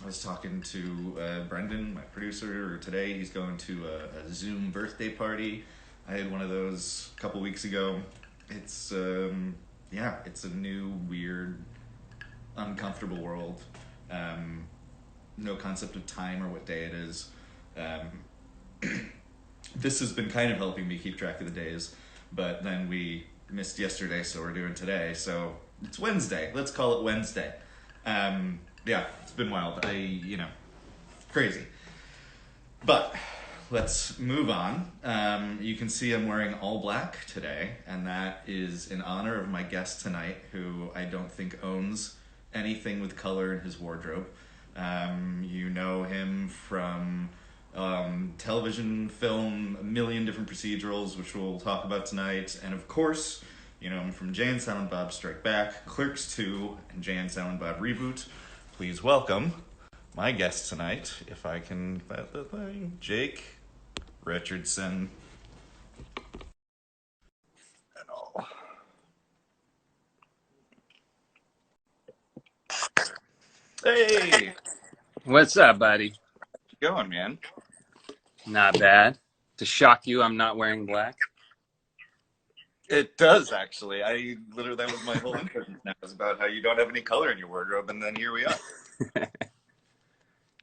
I was talking to Brendan, my producer, today. He's going to a Zoom birthday party. I had one of those a couple weeks ago. It's yeah, it's a new, weird, uncomfortable world. Um, no concept of time or what day it is. Um, this has been kind of helping me keep track of the days, but then we missed yesterday, so we're doing today. So it's Wednesday. Let's call it Wednesday. Yeah, it's been wild. Crazy. But let's move on. You can see I'm wearing all black today, and that is in honor of my guest tonight, who I don't think owns anything with color in his wardrobe. You know him from television, film, a million different procedurals, which we'll talk about tonight, and of course, you know him from Jay and Silent Bob Strike Back, Clerks 2, and Jay and Silent Bob Reboot. Please welcome my guest tonight, if I can get the thing, Jake Richardson. And all. Hey, What's up, buddy? how's it going, man? Not bad. To shock you, I'm not wearing black. It does actually. I literally that was my whole intro now is about how you don't have any color in your wardrobe, and then here we are.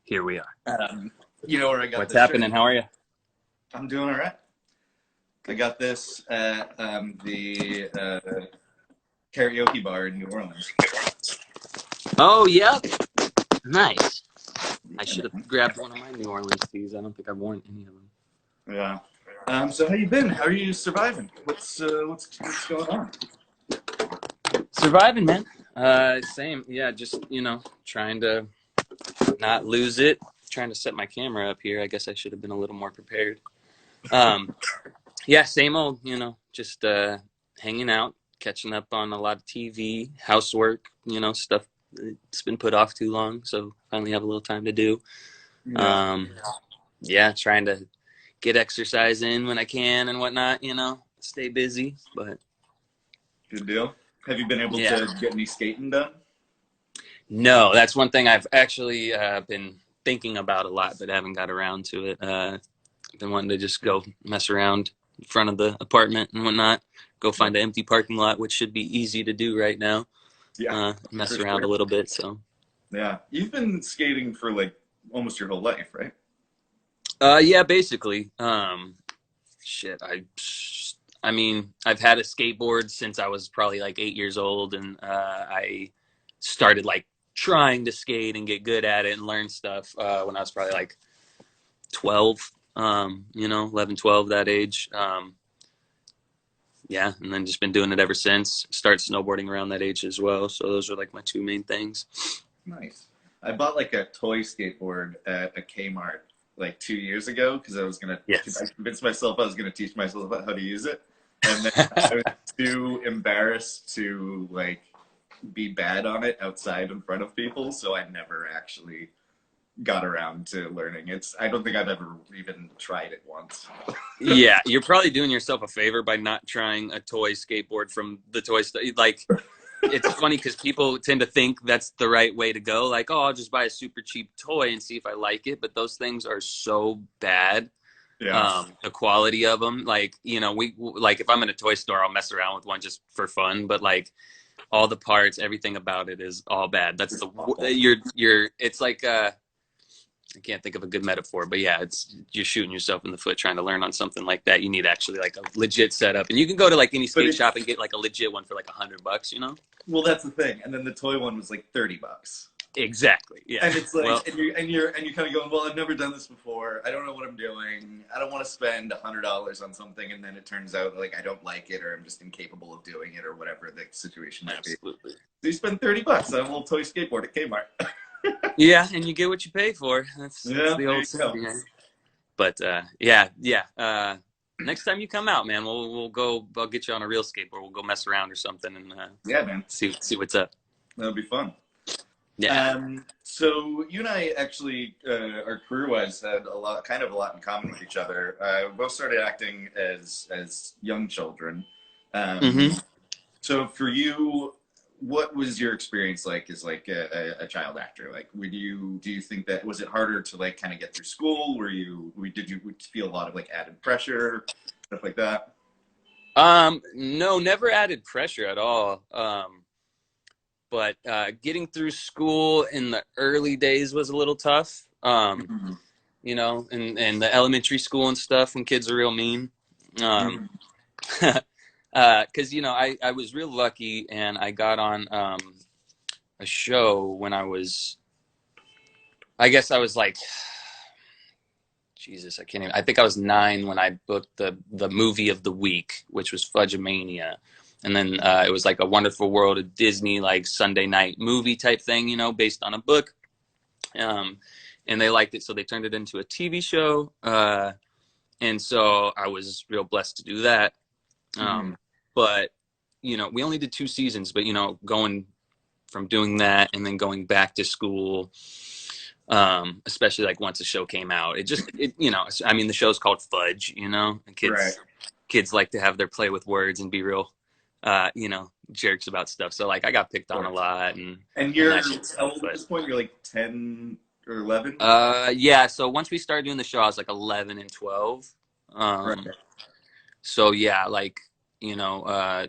Here we are. You know where I got What's this happening? shirt? How are you? I'm doing all right. I got this at the karaoke bar in New Orleans. Oh, yep. Nice. I should Yeah. have grabbed one of my New Orleans tees. I don't think I've worn any of them. Yeah. So how you been? How are you surviving? What's going on? Surviving, man. Same. Yeah, just, trying to not lose it. Trying to set my camera up here. I guess I should have been a little more prepared. Yeah, same old, just hanging out, catching up on a lot of TV, housework, stuff it's been put off too long, so finally have a little time to do. Yeah. Yeah, trying to get exercise in when I can and whatnot, stay busy, but Good deal. Have you been able yeah. to get any skating done? No, that's one thing I've actually been thinking about a lot, but haven't got around to it. I've been wanting to just go mess around in front of the apartment and whatnot, go find an empty parking lot, which should be easy to do right now. Yeah, Mess for around sure. a little bit. So Yeah, you've been skating for like almost your whole life, right? yeah, basically. Shit, I mean, I've had a skateboard since I was probably like 8 years old, and I started like trying to skate and get good at it and learn stuff when I was probably like 12, 11, 12, that age. Yeah, and then just been doing it ever since. Started snowboarding around that age as well. So those are like my two main things. Nice. I bought like a toy skateboard at a Kmart like 2 years ago because Yes. I convinced myself I was gonna teach myself about how to use it, and then I was too embarrassed to like be bad on it outside in front of people, so I never actually got around to learning. I don't think I've ever even tried it once. Yeah, you're probably doing yourself a favor by not trying a toy skateboard from the toy store. Like, it's funny because people tend to think that's the right way to go. Like, oh, I'll just buy a super cheap toy and see if I like it. But those things are so bad. Yeah, The quality of them, like, we like if I'm in a toy store, I'll mess around with one just for fun. But like all the parts, everything about it is all bad. That's it's the awful. you're. It's like I can't think of a good metaphor, but yeah, it's you're shooting yourself in the foot trying to learn on something like that. You need actually like a legit setup, and you can go to like any But skate shop it's and get like a legit one for like $100. well, that's the thing. And then the toy one was like $30. Exactly. Yeah. And it's Well, like, and you're kind of going, well, I've never done this before. I don't know what I'm doing. I don't want to spend $100 on something, and then it turns out like I don't like it, or I'm just incapable of doing it, or whatever the situation might be. absolutely. So you spend $30 on a little toy skateboard at Kmart. Yeah, and you get what you pay for. That's Yeah, the there you old go. saying. Right? But yeah. Next time you come out, man, we'll go. I'll get you on a real skateboard. We'll go mess around or something and Yeah, man, see what's up. that would be fun. Yeah. So you and I actually, our career-wise, had kind of a lot in common with each other. We both started acting as young children. Um, Mm-hmm. so for you, what was your experience like as like a child actor? Like, do you think that was it harder to like kind of get through school? Did you feel a lot of like added pressure, stuff like that? No, never added pressure at all. But getting through school in the early days was a little tough. Mhm. You know, and the elementary school and stuff when kids are real mean. Um, Mhm. because you know, I was real lucky and I got on a show when I was, I guess I was like, Jesus, I can't even. I think I was 9 when I booked the movie of the week, which was Fudgemania, and then it was like a Wonderful World of Disney, like Sunday night movie type thing, you know, based on a book. Um, and they liked it, so they turned it into a TV show. And so I was real blessed to do that. Mhm. But you know, we only did 2 seasons, but you know, going from doing that and then going back to school, especially like once the show came out, it you know, I mean, the show's called Fudge, you know, and Right. kids like to have their play with words and be real, you know, jerks about stuff. So like I got picked Of on a course. lot And and you're that shit how stuff. old at But this point? You're like 10 or 11? yeah, so once we started doing the show, I was like 11 and 12. Right. So yeah, like, you know,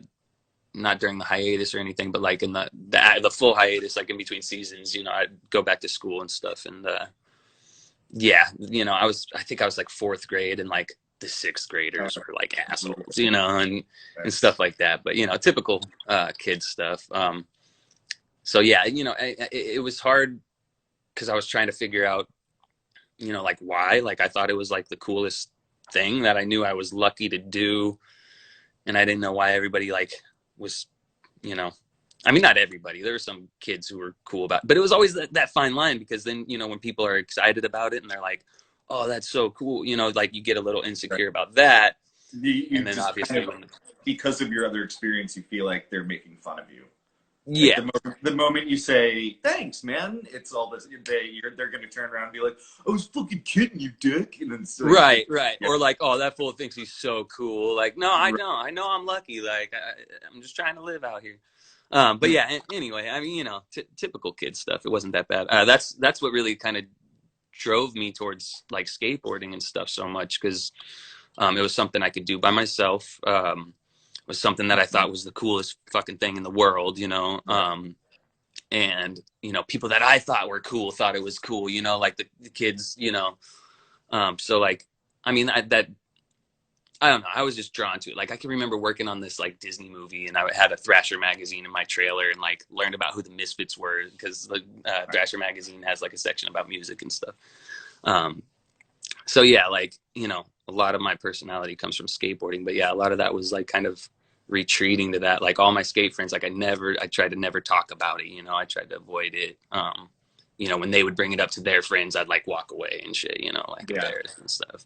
not during the hiatus or anything, but like in the full hiatus, like in between seasons, you know, I'd go back to school and stuff. And yeah, you know, I think I was like 4th grade, and like the 6th graders were like assholes, you know, and stuff like that. But you know, typical kid stuff. So yeah, you know, it was hard because I was trying to figure out, you know, like why. Like I thought it was like the coolest thing that I knew I was lucky to do, and I didn't know why everybody like was, you know, I mean, not everybody. There were some kids who were cool about it, but it was always that fine line, because then, you know, when people are excited about it and they're like, oh, that's so cool, you know, like you get a little Right. insecure about that. You And then just kind obviously of, when, because of your other experience, you feel like they're making fun of you. Like yeah, the moment you say thanks, man, it's all this. They're gonna turn around and be like, "I was fucking kidding you, dick," and then so like, right. yeah, Or like, oh, that fool thinks he's so cool. Like, no, right. I know I'm lucky. Like, I'm just trying to live out here. But yeah, anyway, I mean, you know, typical kid stuff. It wasn't that bad. That's what really kind of drove me towards like skateboarding and stuff so much, because it was something I could do by myself. It was something that I thought was the coolest fucking thing in the world, you know. Right. And you know, people that I thought were cool thought it was cool, you know, like the kids, you know. So like, I mean, I don't know. I was just drawn to it. Like I can remember working on this like Disney movie, and I had a Thrasher magazine in my trailer, and like learned about who the Misfits were, because the Thrasher magazine has like a section about music and stuff. Um, so yeah, like, you know, a lot of my personality comes from skateboarding, but yeah, a lot of that was like kind of retreating to that. Like all my skate friends, like I tried to never talk about it. You know, I tried to avoid it. You know, when they would bring it up to their friends, I'd like walk away and shit. You know, like Yeah. embarrassed and stuff.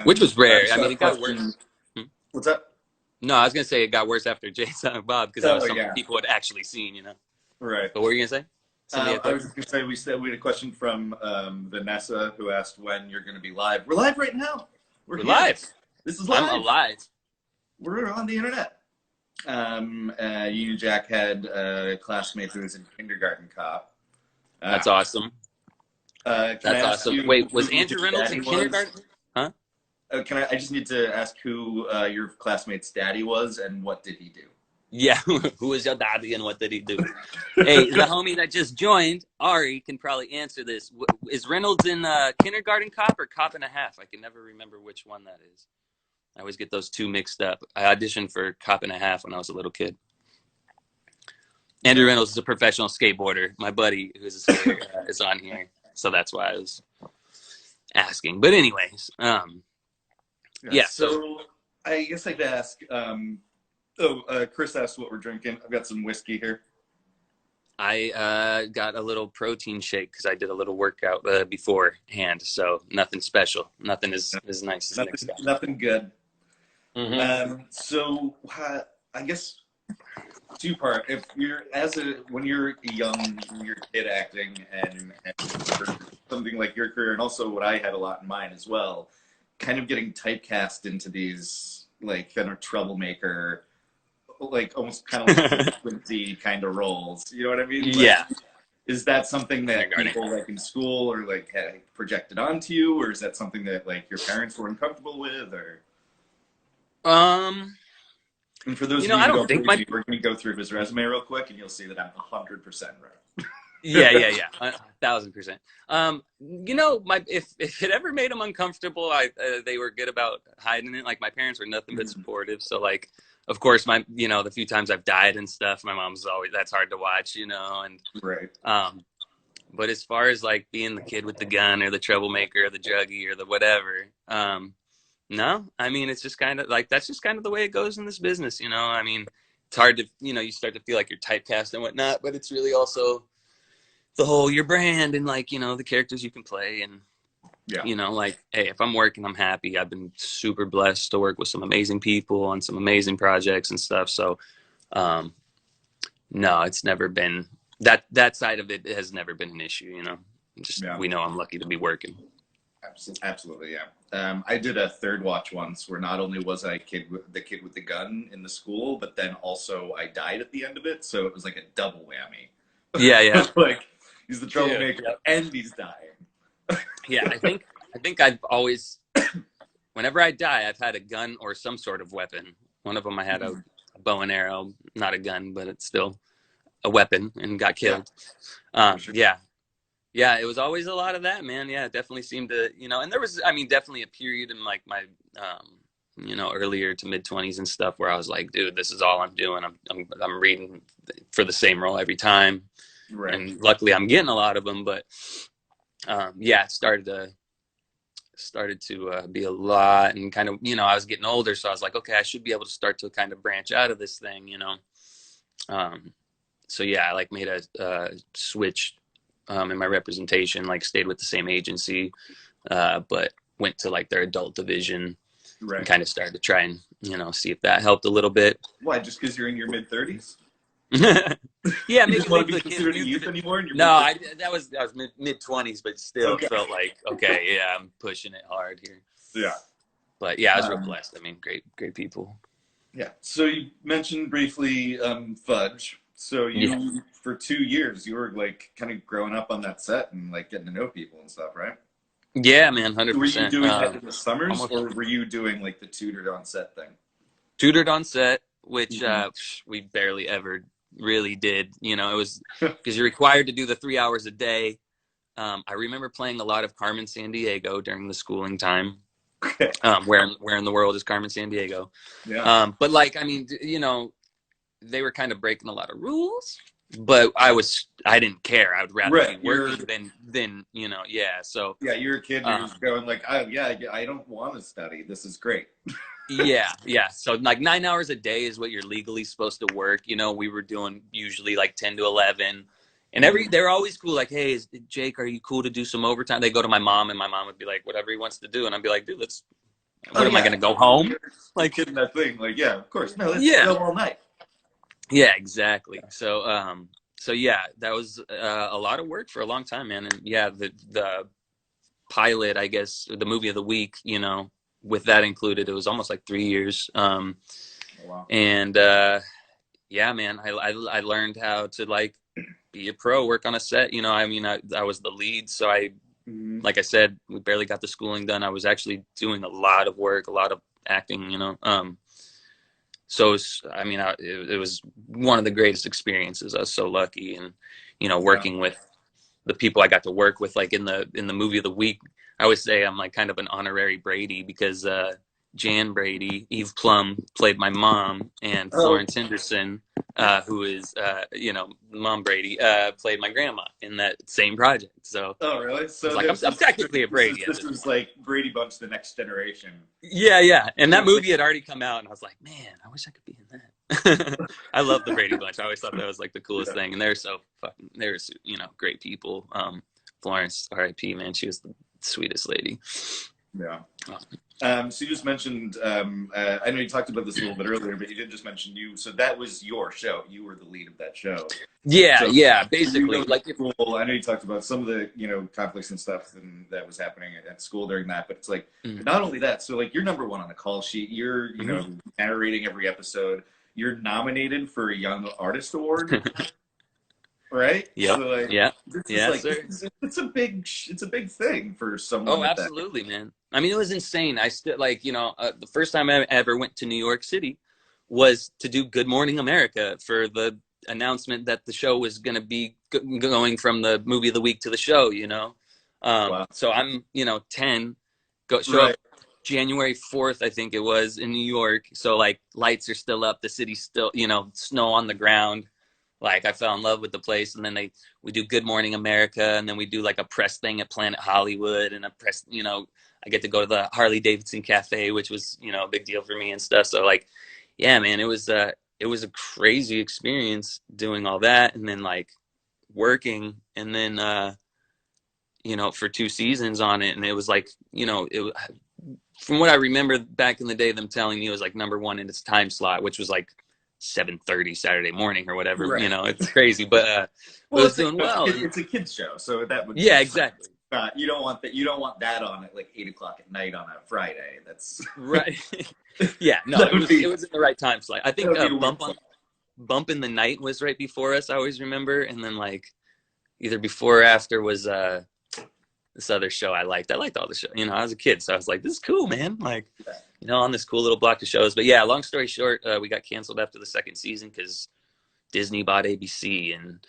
Which was rare. Just I got a mean, it got worse. question. Hmm? What's up? No, I was gonna say it got worse after Jay Silent Bob, because that was Oh something yeah. people had actually seen. You know. Right. But what were you gonna say? Somebody had a I was question. just gonna say we had a question from Vanessa, who asked when you're gonna be live. We're live right now. We're We're here. live. This is I'm live. alive. We're on the internet. You and Jack had a classmate who was in kindergarten cop. That's Uh, awesome. can I That's ask awesome. you Wait, was who Andrew his Reynolds daddy in was? kindergarten? Huh? Can I? I just need to ask who your classmate's daddy was and what did he do? Yeah. Who was your daddy and what did he do? Hey, the homie that just joined, Ari, can probably answer this. Is Reynolds in kindergarten cop or cop and a half? I can never remember which one that is. I always get those two mixed up. I auditioned for cop and a half when I was a little kid. Andrew Yeah. Reynolds is a professional skateboarder. My buddy, who's a skater, is on here, so that's why I was asking. But anyways, Yeah. yeah. So So I guess I'd ask. Chris asked what we're drinking. I've got some whiskey here. I got a little protein shake because I did a little workout beforehand. So nothing special. Nothing as nice as Nick's Nothing, got. nothing good. Mm-hmm. So I guess two part. If you're when you're young, when you're kid acting, and for something like your career, and also what I had a lot in mind as well, kind of getting typecast into these like kind of troublemaker like almost kind of like frequency kind of roles. You know what I mean? Like, Yeah. is that something that Kindergarten. people like in school or like had projected onto you, or is that something that like your parents were uncomfortable with, or? Um, And for those of you I who don't don't think believe my me, we're going to go through his resume real quick, and you'll see that I'm 100% yeah, 1,000%. My if it ever made them uncomfortable, they were good about hiding it. Like my parents were nothing but right. supportive. So like, of course, the few times I've died and stuff, my mom's always that's hard to watch, and Right. but as far as like being the kid with the gun or the troublemaker or the druggie or the whatever, no, I mean it's just kind of like that's just kind of the way it goes in this business, I mean, it's hard to you start to feel like you're typecast and whatnot, but it's really also the whole your brand and like the characters you can play and Yeah. like hey, if I'm working, I'm happy. I've been super blessed to work with some amazing people on some amazing projects and stuff. So no, it's never been that side of it has never been an issue. Just Yeah. we know I'm lucky to be working. Absolutely, yeah. I did a third watch once where not only was I the kid with the gun in the school, but then also I died at the end of it, so it was like a double whammy. Yeah. Like he's the Dude, troublemaker yep. and he's dying. Yeah, I think I've always whenever I die, I've had a gun or some sort of weapon. One of them I had a bow and arrow, not a gun, but it's still a weapon and got killed. Sure. Yeah, it was always a lot of that, man. Yeah, it definitely seemed to, and there was, I mean, definitely a period in like my, earlier to mid 20s and stuff where I was like, dude, this is all I'm doing. I'm reading for the same role every time, Right. and luckily I'm getting a lot of them. But yeah, it started to be a lot, and kind of, I was getting older, so I was like, okay, I should be able to start to kind of branch out of this thing, So yeah, I like made a switch. In my representation, like stayed with the same agency, but went to like their adult division Right. and kind of started to try and, see if that helped a little bit. Why? Just because you're in your mid 30s? Yeah, you maybe just want to be considered a youth anymore? In your no, that was mid 20s, but still okay. felt like, okay, yeah, I'm pushing it hard here. Yeah. But yeah, I was real blessed. I mean, great people. Yeah. So you mentioned briefly Fudge. So for 2 years, you were like kind of growing up on that set and like getting to know people and stuff, right? Yeah, man, 100%. Were you doing that in the summers, almost, or were you doing like the tutored on set thing? Tutored on set, which we barely ever really did. It was because you're required to do the 3 hours a day. I remember playing a lot of Carmen Sandiego during the schooling time. Okay. Where in the world is Carmen Sandiego? Yeah. But like, I mean, they were kind of breaking a lot of rules, but I didn't care. I would rather be working than yeah. So yeah, you're a kid. You're just going like, oh yeah, I don't want to study. This is great. yeah. So like 9 hours a day is what you're legally supposed to work. We were doing usually like 10 to 11. And they're always cool. Like, hey, Jake, are you cool to do some overtime? They go to my mom, and my mom would be like, whatever he wants to do. And I'd be like, dude, am I going to go home? Like, hitting that thing. Like, yeah, of course. No, let's go all night. Yeah, exactly. So, yeah, that was a lot of work for a long time, man. And yeah, the pilot, I guess, the movie of the week, with that included, it was almost like 3 years. Wow. And yeah, man, I learned how to like be a pro, work on a set. I mean, I was the lead, so like I said, we barely got the schooling done. I was actually doing a lot of work, a lot of acting. So it was one of the greatest experiences. I was so lucky, and working with the people I got to work with, like in the movie of the week, I always say I'm like kind of an honorary Brady because Jan Brady, Eve Plum played my mom, and Florence Henderson, who is Mom Brady, played my grandma in that same project. So really? So like I'm technically a Brady. This was like Brady Bunch: The Next Generation. Yeah. And that movie had already come out, and I was like, man, I wish I could be in that. I love the Brady Bunch. I always thought that was like the coolest thing, and they're great people. Florence, R.I.P. Man, she was the sweetest lady. Yeah. So you just mentioned, I know you talked about this a little bit earlier, but you did just mention so that was your show. You were the lead of that show. Yeah, basically. Like school, I know you talked about some of the, conflicts and stuff that was happening at school during that, but it's like, not only that, so like you're number one on the call sheet, you're, narrating every episode. you're nominated for a Young Artist Award, right? Yep. So like, Yeah. this is Yeah, like sir. it's a big thing for someone Oh, at that. absolutely, man. I mean, it was insane. I still like, the first time I ever went to New York City was to do Good Morning America for the announcement that the show was going to be going from the movie of the week to the show, Wow. So I'm, 10, show Right. up January 4th, I think it was, in New York. So like lights are still up, the city's still, snow on the ground. Like I fell in love with the place, and then we do Good Morning America, and then we do like a press thing at Planet Hollywood, and a press, I get to go to the Harley Davidson Cafe, which was a big deal for me and stuff. So like, yeah, man, it was a crazy experience doing all that, and then like working, and then for 2 seasons on it, and it was like from what I remember back in the day, them telling me it was like #1 in its time slot, which was like 7:30 Saturday morning or whatever. Right. It's crazy, but it Well, was doing well. It's a kids show, so that would Yeah, exactly. you don't want that. You don't want that on at like 8 o'clock at night on a Friday. That's Right. Yeah, no, it was in the right time slot. I think Bump in the Night was right before us. I always remember, and then like either before or after was this other show I liked. I liked all the show. I was a kid, so I was like, this is cool, man. Like, on this cool little block of shows. But yeah, long story short, we got canceled after the second season because Disney bought ABC, and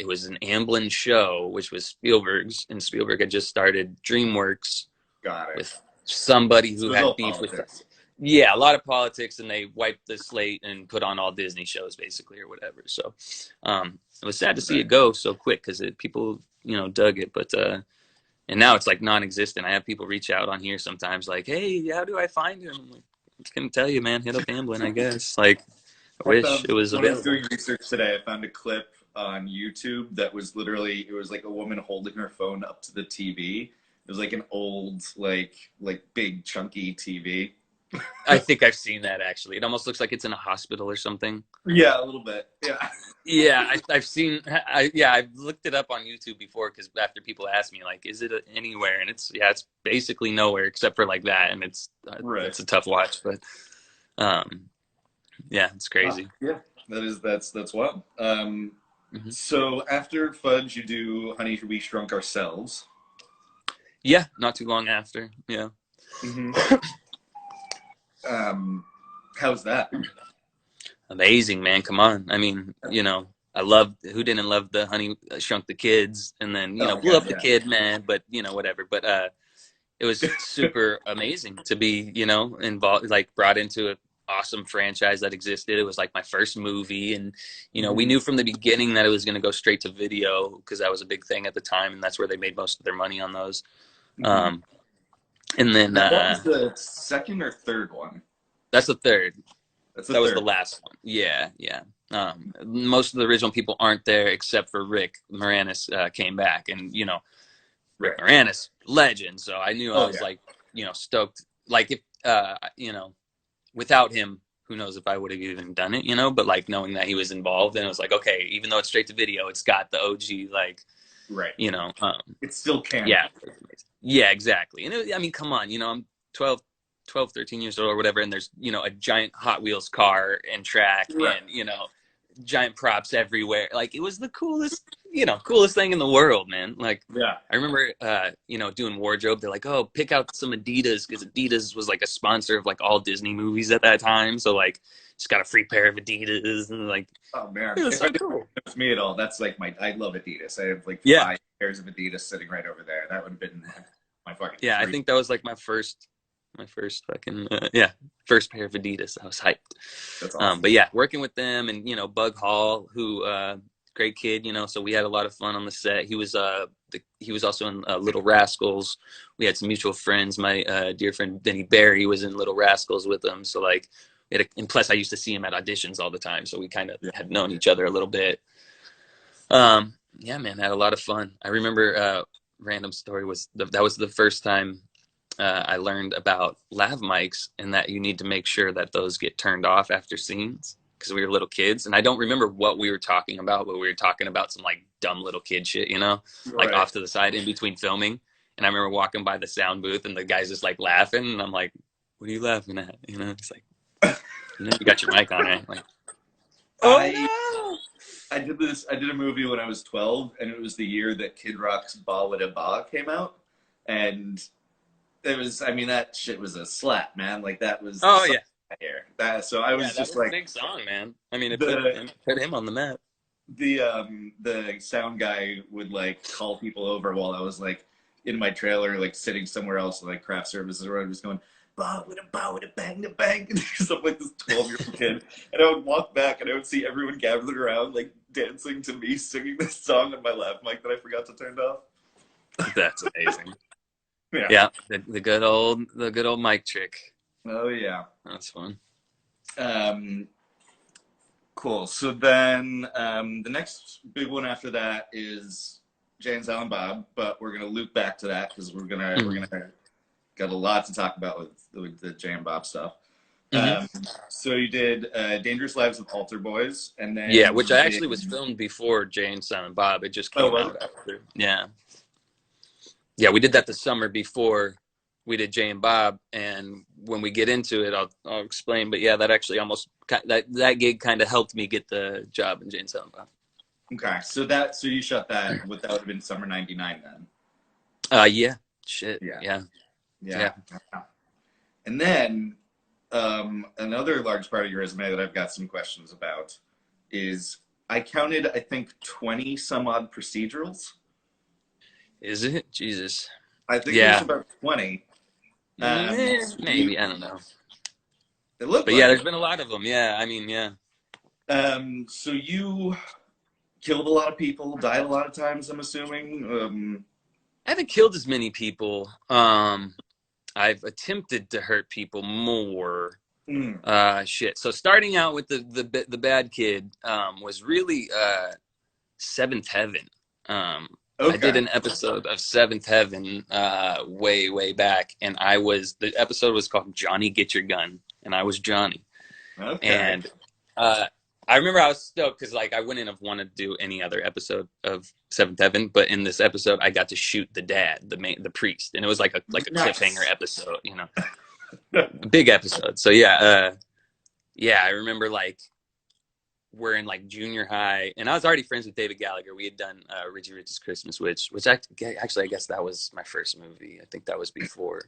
it was an Amblin show, which was Spielberg's, and Spielberg had just started DreamWorks with somebody who had beef with us. Yeah, a lot of politics, and they wiped the slate and put on all Disney shows, basically, or whatever. So it was sad to see it go so quick because people, dug it. But and now it's like non-existent. I have people reach out on here sometimes, like, "Hey, how do I find him?" I'm like, "I just couldn't tell you, man. Hit up Amblin, I guess." Like, I wish it was available. When I was doing research today, I found a clip on YouTube that was literally it was like a woman holding her phone up to the TV. It was like an old, like big chunky TV. I think I've seen that actually. It almost looks like it's in a hospital or something. Yeah, a little bit. Yeah. Yeah, I've seen. I've looked it up on YouTube before because after people ask me like, "Is it anywhere?" and it's basically nowhere except for like that, and it's a tough watch, but yeah, it's crazy. Yeah, that's wild. So after Fudge, you do Honey, We Shrunk Ourselves. Yeah, not too long after. Yeah. How's that? Amazing, man. Come on. I mean, I loved, who didn't love the Honey Shrunk the Kids, and then, blew up the kid, man, but, whatever. But it was super amazing to be, involved, like brought into an awesome franchise that existed. It was like my first movie. And, we knew from the beginning that it was going to go straight to video because that was a big thing at the time. And that's where they made most of their money on those. And then that was the second or third one. That's the third. That was the last one. Yeah. Most of the original people aren't there except for Rick Moranis came back, and Rick Moranis, legend. So I knew I was like, stoked. Like if without him, who knows if I would have even done it, But like knowing that he was involved, and it was like, okay, even though it's straight to video, it's got the OG it's still canon. Yeah, exactly. And I mean, come on, I'm 12, 13 years old or whatever, and there's a giant Hot Wheels car and track and giant props everywhere. Like, it was the coolest thing in the world, man. Like, I remember doing wardrobe. They're like, oh, pick out some Adidas, because Adidas was like a sponsor of like all Disney movies at that time. So like, just got a free pair of Adidas, and like, oh man, it was so cool. It's me at all. That's like I love Adidas. I have like 5 pairs of Adidas sitting right over there. That would have been my fucking I think that was like my first fucking first pair of Adidas. I was hyped. That's awesome. But yeah, working with them, and Bug Hall, who great kid, so we had a lot of fun on the set. He was also in Little Rascals. We had some mutual friends. My dear friend Denny Barry was in Little Rascals with them. So like, and plus I used to see him at auditions all the time, so we kind of had known each other a little bit. Yeah, man, had a lot of fun. I remember random story was that was the first time I learned about lav mics, and that you need to make sure that those get turned off after scenes, because we were little kids. And I don't remember what we were talking about, but we were talking about some like dumb little kid shit, like off to the side in between filming. And I remember walking by the sound booth, and the guy's just like laughing, and I'm like, what are you laughing at? It's like, You got your mic on, right? Like, oh I no! I did this. I did a movie when I was 12, and it was the year that Kid Rock's "Ba Wada Ba" came out, and it was. I mean, that shit was a slap, man. Like that was Oh something yeah, here. That so I yeah. was That just was a like big song, man. I mean, the it put him on the map. the sound guy would like call people over while I was like in my trailer, like sitting somewhere else, like craft services, where I was going bow with a bang to bang, and something like this 12-year-old kid, and I would walk back and I would see everyone gathered around, like dancing to me singing this song on my lav mic that I forgot to turn off. That's amazing. Yeah. Yeah, the good old mic trick. Oh yeah. That's fun. Um, cool. So then the next big one after that is Jay and Silent Bob, but we're gonna loop back to that because we're gonna got a lot to talk about with the Jay and Bob stuff. Mm-hmm. So you did Dangerous Lives of Altar Boys, and Yeah, then which you I did. actually was filmed before Jay and Silent Bob. It just Oh, came was out it? after. Yeah, yeah, we did that the summer before we did Jay and Bob, and when we get into it, I'll explain. But yeah, that actually almost that gig kind of helped me get the job in Jay and Silent Bob. Okay, so you shot that. Would that would have been summer '99 then? Yeah, shit, Yeah, yeah, yeah. yeah. And then another large part of your resume that I've got some questions about is I counted, I think, 20 some odd procedurals. Is it Jesus? I think there's Yeah, about 20. So you, maybe I don't know, it looked but yeah, like there's it. been a lot of them. Yeah, I mean, yeah. So you killed a lot of people, died a lot of times, I'm assuming. I haven't killed as many people. I've attempted to hurt people more. Mm, Shit. So starting out with the bad kid was really Seventh Heaven. I did okay. an episode of Seventh Heaven way back, and the episode was called Johnny Get Your Gun, and I was Johnny. Okay. And uh, I remember I was stoked because like I wouldn't have wanted to do any other episode of Seventh Heaven, but in this episode I got to shoot the dad, the priest, and it was like a cliffhanger Nice. episode, a big episode. So yeah, yeah, I remember like we're in like junior high, and I was already friends with David Gallagher. We had done Richie Rich's Christmas, which actually I guess that was my first movie. I think that was before.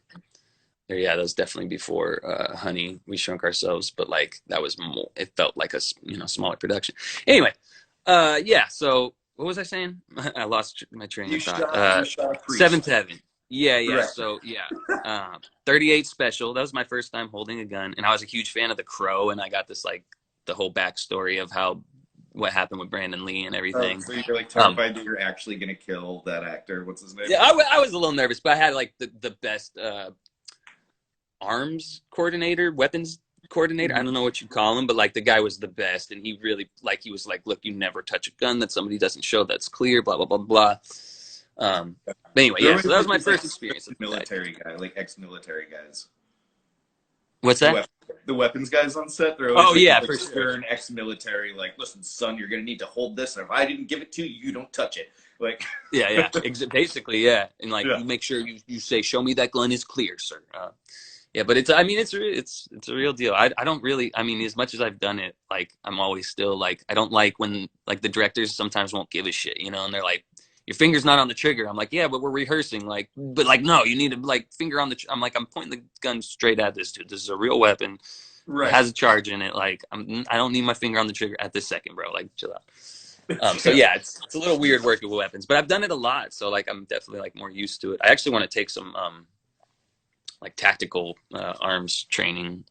Or yeah, that was definitely before Honey, We Shrunk Ourselves, but like that was more. It felt like a smaller production. Anyway, yeah. So what was I saying? I lost my train of thought. You shot a Seventh priest. Heaven. Yeah, yeah. Correct. So yeah, 38 Special. That was my first time holding a gun, and I was a huge fan of The Crow, and I got this like the whole backstory of what happened with Brandon Lee and Oh, everything. so you're like Um, terrified that you're actually gonna kill that actor. What's his name? yeah, I was a little nervous, but I had like the best arms coordinator, weapons coordinator. I Mhm. don't know what you call him, but like the guy was the best, and he really like he was like, look, you never touch a gun that somebody doesn't show that's clear, blah blah blah blah. But anyway, They're yeah. So always that was my looking like first experience with that. military guy, like ex-military guys. What's The that? wep- the weapons guys on set, they're always Oh like, yeah, like for sure. stern ex-military, like, listen, son, you're gonna need to hold this, and if I didn't give it to you, you don't touch it. Like, Yeah, yeah. Basically, yeah. And like yeah, you make sure you say, show me that gun is clear, sir. Yeah, but it's I mean it's a real deal. I don't really I mean as much as I've done it, like I'm always still like I don't like when like the directors sometimes won't give a shit, and they're like your finger's not on the trigger. I'm like, yeah, but we're rehearsing. Like, but like, no, you need to like finger on the. I'm like, I'm pointing the gun straight at this dude. This is a real weapon. It right. has a charge in it. Like, I don't need my finger on the trigger at this second, bro. Like, chill out. So yeah, it's a little weird working with weapons, but I've done it a lot, so like I'm definitely like more used to it. I actually want to take some like tactical arms training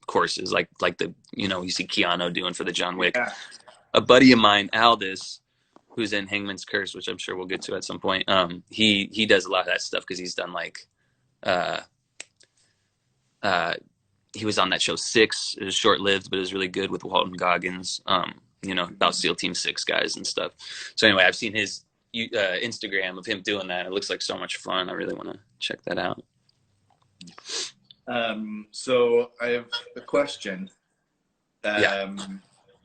courses, like the you see Keanu doing for the John Wick. Yeah. A buddy of mine, Aldis, who's in Hangman's Curse, which I'm sure we'll get to at some point. He does a lot of that stuff because he's done like uh, uh, he was on that show Six. It was short lived, but it was really good with Walton Goggins. About SEAL Team Six guys and stuff. So anyway, I've seen his Instagram of him doing that. It looks like so much fun. I really want to check that out. So I have a question. Yeah.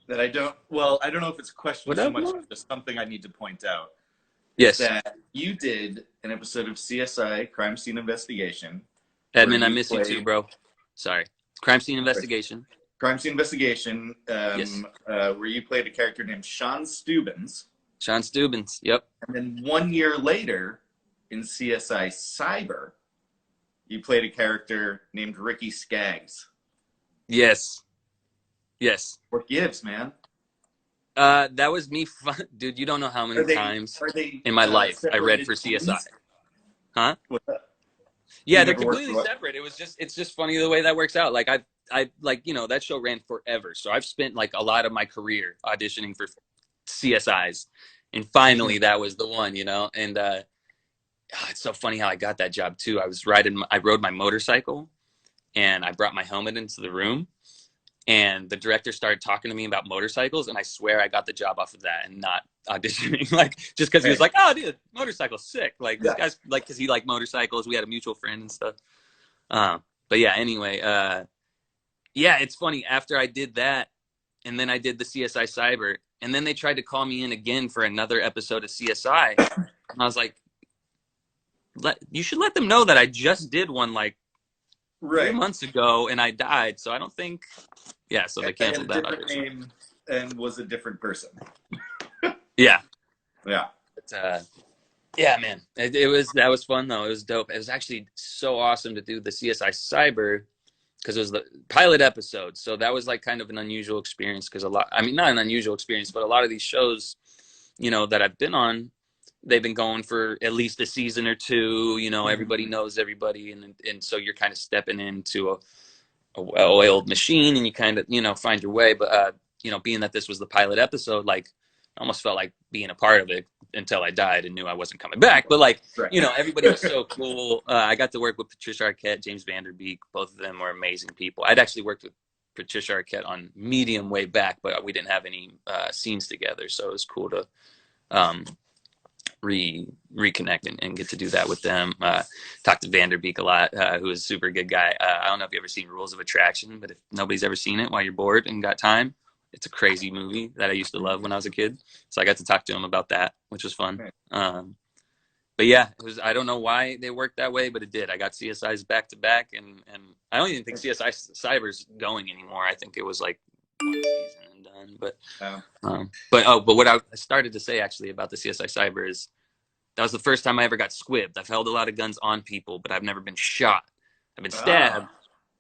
That I don't know if it's a question What so up, much Mark? as just something I need to point out. Is Yes, that you did an episode of CSI Crime Scene Investigation where Edmund, I you miss you too, played bro. Sorry. Crime Scene Investigation. Crime Scene Investigation, Yes. where you played a character named Sean Steubens. Sean Steubens. Yep. And then 1 year later, in CSI Cyber, you played a character named Ricky Skaggs. Yes. Yes. What gives, man? That was me. Dude, you don't know how many times Are they in my life I read separated for CSI. teams? Huh? What the- Yeah, You they're never worked completely for what? separate. It's just funny the way that works out. Like I like, you know, that show ran forever. So I've spent like a lot of my career auditioning for CSIs. And finally that was the one, you know? And it's so funny how I got that job too. I rode my motorcycle and I brought my helmet into the room, and the director started talking to me about motorcycles, and I swear I got the job off of that and not auditioning. Like, just because he was like, oh dude, motorcycle's sick, like this guy's like, because he liked motorcycles, we had a mutual friend and stuff. But yeah, anyway, yeah, it's funny, after I did that and then I did the CSI Cyber, and then they tried to call me in again for another episode of CSI, and I was like, you should let them know that I just did one like 3 months ago and I died, so I don't think. Yeah, so they canceled that audition. Name and was a different person. Yeah. Yeah. But, yeah, man. That was fun though. It was dope. It was actually so awesome to do the CSI Cyber because it was the pilot episode. So that was like kind of an unusual experience because not an unusual experience, but a lot of these shows, you know, that I've been on, they've been going for at least a season or two. You know, everybody knows everybody, and so you're kind of stepping into a well-oiled machine, and you kind of, you know, find your way. But you know, being that this was the pilot episode, like I almost felt like being a part of it until I died and knew I wasn't coming back. But like, you know, everybody was so cool. I got to work with Patricia Arquette, James Vanderbeek. Both of them were amazing people. I'd actually worked with Patricia Arquette on Medium way back, but we didn't have any scenes together, so it was cool to reconnect and get to do that with them. Talked to Vanderbeek a lot, who is a super good guy. I don't know if you've ever seen Rules of Attraction, but if nobody's ever seen it while you're bored and got time, it's a crazy movie that I used to love when I was a kid. So I got to talk to him about that, which was fun. But yeah, I don't know why they worked that way, but it did. I got CSI's back to back, and I don't even think CSI Cyber's going anymore. I think it was like one season and done. But what I started to say actually about the CSI Cyber is that was the first time I ever got squibbed. I've held a lot of guns on people, but I've never been shot. I've been stabbed.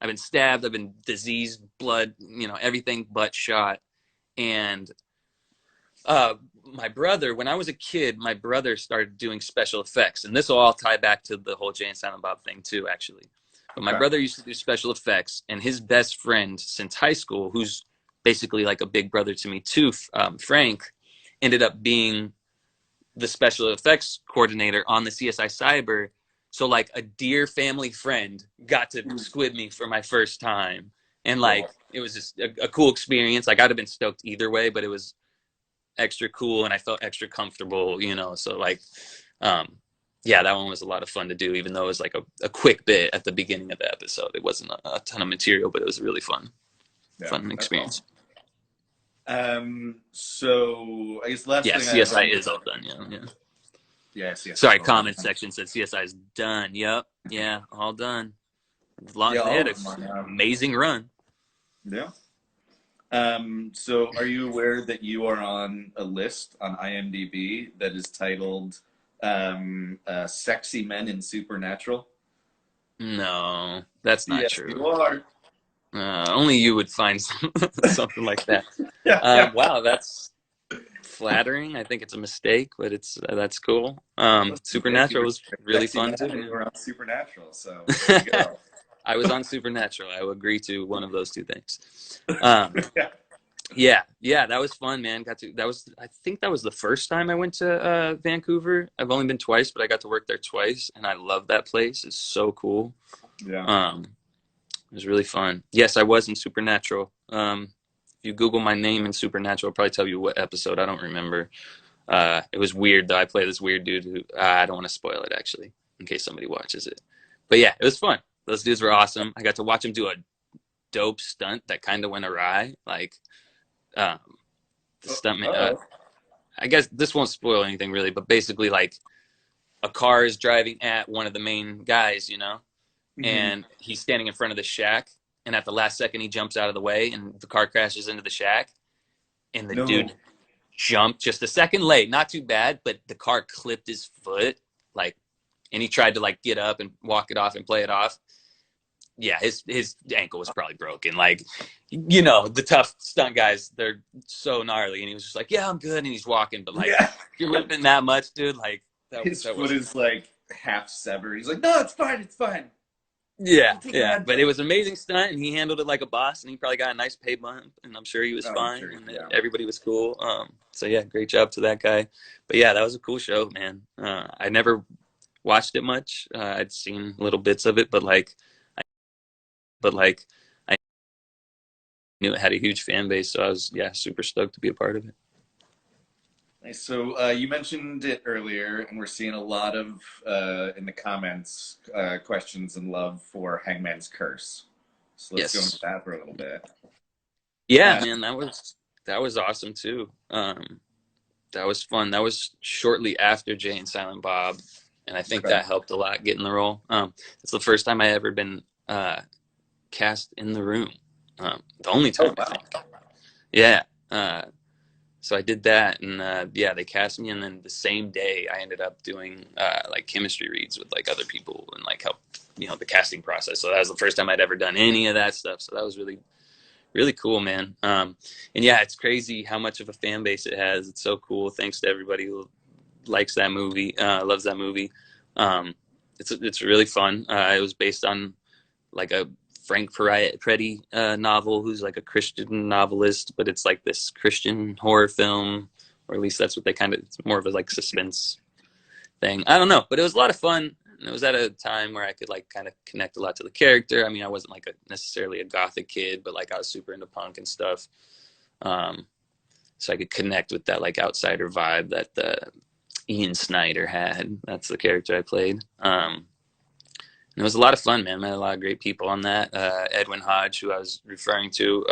I've been diseased, blood, you know, everything but shot. And my brother, when I was a kid, my brother started doing special effects. And this will all tie back to the whole Jay and Silent Bob thing too, actually. But my brother used to do special effects, and his best friend since high school, who's basically like a big brother to me too, Frank, ended up being the special effects coordinator on the CSI Cyber. So like a dear family friend got to squib me for my first time. And like, it was just a cool experience. Like I'd have been stoked either way, but it was extra cool and I felt extra comfortable, you know? So like, yeah, that one was a lot of fun to do, even though it was like a quick bit at the beginning of the episode. It wasn't a ton of material, but it was a really fun experience. So I guess last thing. CSI is all done. Yeah. Sorry, comment section said CSI is done. Yep. Yeah, all done. They had an amazing run. Yeah. So are you aware that you are on a list on IMDb that is titled Sexy Men in Supernatural? No, that's not true. You are. Only you would find something like that. Wow, that's flattering. I think it's a mistake, but that's cool. Supernatural was really fun too. You were on Supernatural, so there you go. I was on Supernatural. I would agree to one of those two things. Yeah, that was fun, man. I think that was the first time I went to Vancouver. I've only been twice, but I got to work there twice, and I love that place. It's so cool. Yeah. It was really fun. Yes, I was in Supernatural. If you Google my name in Supernatural, I'll probably tell you what episode. I don't remember. It was weird, though. I play this weird dude who I don't want to spoil it, actually, in case somebody watches it. But yeah, it was fun. Those dudes were awesome. I got to watch them do a dope stunt that kind of went awry. Like, the stuntman. I guess this won't spoil anything, really, but basically, like, a car is driving at one of the main guys, you know? And he's standing in front of the shack, and at the last second he jumps out of the way, and the car crashes into the shack, and the No. dude jumped just a second late, not too bad, but the car clipped his foot, like, and he tried to like get up and walk it off and play it off. Yeah, his ankle was probably broken. Like, you know, the tough stunt guys, they're so gnarly. And he was just like, yeah, I'm good. And he's walking, but like, Yeah. you're limping that much, dude. Like, His that foot was, is like half severed. He's like, no, it's fine. It's fine. yeah, I'll take your yeah. hand But off. it was an amazing stunt, and he handled it like a boss, and he probably got a nice pay bump, and I'm sure he was Oh, I'm fine, sure. and Yeah. everybody was cool. So yeah, great job to that guy. But yeah, that was a cool show, man. I never watched it much. I'd seen little bits of it, but like, I knew it had a huge fan base, so I was, yeah, super stoked to be a part of it. Nice. So you mentioned it earlier, and we're seeing a lot of in the comments questions and love for Hangman's Curse. So let's go into Yes. that for a little bit. Yeah, Uh, man, that was awesome too. That was fun. That was shortly after Jay and Silent Bob, and I think okay. that helped a lot getting the role. It's the first time I ever been cast in the room. The only Oh time, I wow. think. Yeah. So I did that, and yeah, they cast me, and then the same day I ended up doing like chemistry reads with like other people and like help, you know, the casting process. So that was the first time I'd ever done any of that stuff. So that was really, really cool, man. And yeah, it's crazy how much of a fan base it has. It's so cool. Thanks to everybody who likes that movie, loves that movie. It's really fun. It was based on like a Frank Peretti novel, who's like a Christian novelist, but it's like this Christian horror film, or at least that's what they kind of. It's more of a like suspense thing. I don't know, but it was a lot of fun. And it was at a time where I could like kind of connect a lot to the character. I mean, I wasn't like necessarily a gothic kid, but like I was super into punk and stuff. Um, so I could connect with that like outsider vibe that Ian Snyder had. That's the character I played. And it was a lot of fun, man. Met a lot of great people on that. Edwin Hodge, who I was referring to,